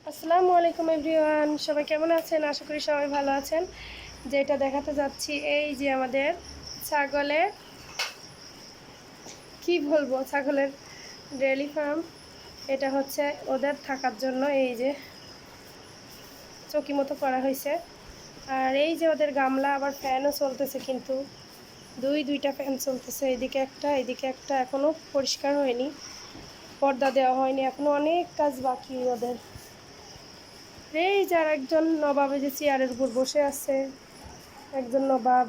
আসসালামু আলাইকুম এভরিওয়ান, সবাই কেমন আছেন? আশা করি সবাই ভালো আছেন। যেটা দেখাতে যাচ্ছি এই যে আমাদের ছাগলের কি বলবো, ছাগলের ডেয়ারি ফার্ম। এটা হচ্ছে ওদের থাকার জন্য এই যে চৌকি মতো করা হয়েছে। আর এই যে ওদের গামলা, আবার ফ্যানও চলতেছে, কিন্তু দুইটা ফ্যান চলতেছে, এদিকে একটা এখনও পরিষ্কার হয়নি, পর্দা দেওয়া হয়নি, এখনও অনেক কাজ বাকি ওদের। এই যার একজন নবাব এই যে চেয়ারের উপর বসে আছে, একজন নবাব।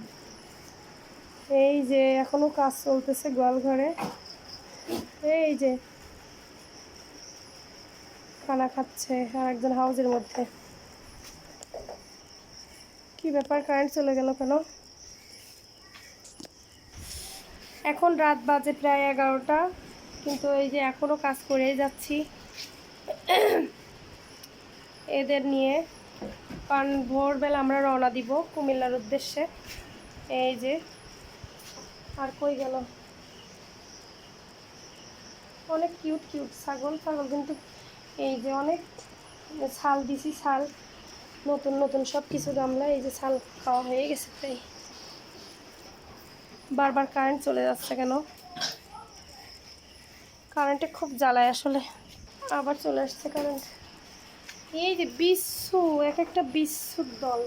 এই যে এখনো কাজ চলতেছে গোয়াল ঘরে। এই যে খানা খাচ্ছে, আর একজন হাউজের মধ্যে। কি ব্যাপার, কারেন্ট চলে গেল কেন? এখন রাত বাজে প্রায় 11টা, কিন্তু এই যে এখনো কাজ করেই যাচ্ছি এদের নিয়ে। কারণ ভোরবেলা আমরা রওনা দিব কুমিল্লার উদ্দেশ্যে। এই যে আর কই গেল, অনেক কিউট কিউট ছাগল কিন্তু এই যে অনেক ছাল দিছি, ছাল নতুন নতুন সব কিছু গামলা, এই যে ছাল খাওয়া হয়ে গেছে প্রায়। বারবার কারেন্ট চলে যাচ্ছে কেন? কারেন্টে খুব জ্বালায় আসলে। আবার চলে আসছে কারেন্ট। এই যে বিচ্ছু, এক একটা বিচ্ছুর দল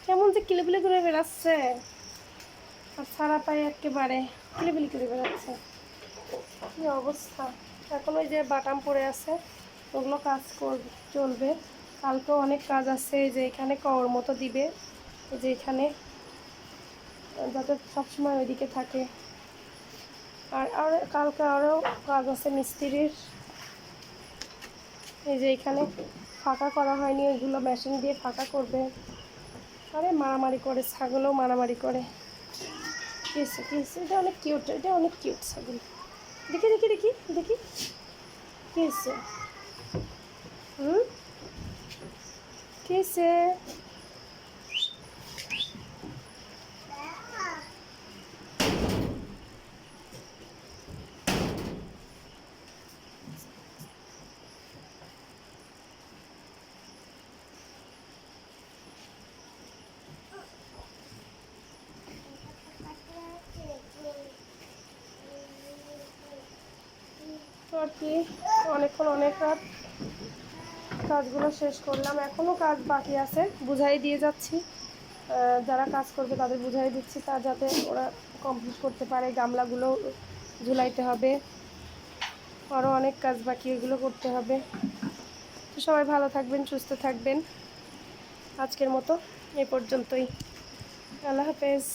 কেমন যে কিলিবিলি করে বেড়াচ্ছে, আর ছাড়া পায়ে একেবারে কিলিবিলি করে বেড়াচ্ছে। কি অবস্থা! এখন ওই যে বাটাম পড়ে আছে, ওগুলো কাজ চলবে। কালকেও অনেক কাজ আছে, এই যে এখানে কওয়ার মতো দিবে, এই যে এখানে, যাতে সবসময় ওইদিকে থাকে। আর কালকে আরও কাজ আছে মিস্ত্রির। এই যে এখানে ফাঁকা করা হয়নি, ওইগুলো মেশিন দিয়ে ফাঁকা করবে। আরে মারামারি করে, ছাগলও মারামারি করে। কী হচ্ছে? এটা অনেক কিউট, এটা অনেক কিউট ছাগল। দেখি দেখি দেখি দেখি কী হচ্ছে? কী হচ্ছে? তো আর কি, অনেক রাত কাজগুলো শেষ করলাম, এখনও কাজ বাকি আছে, বুঝাই দিয়ে যাচ্ছি। যারা কাজ করবে তাদের বুঝাই দিচ্ছি, তা যাতে ওরা কমপ্লিট করতে পারে। গামলাগুলো ঝুলাইতে হবে, আরও অনেক কাজ বাকি, ওইগুলো করতে হবে। তো সবাই ভালো থাকবেন, সুস্থ থাকবেন। আজকের মতো এ পর্যন্তই। আল্লাহ হাফেজ।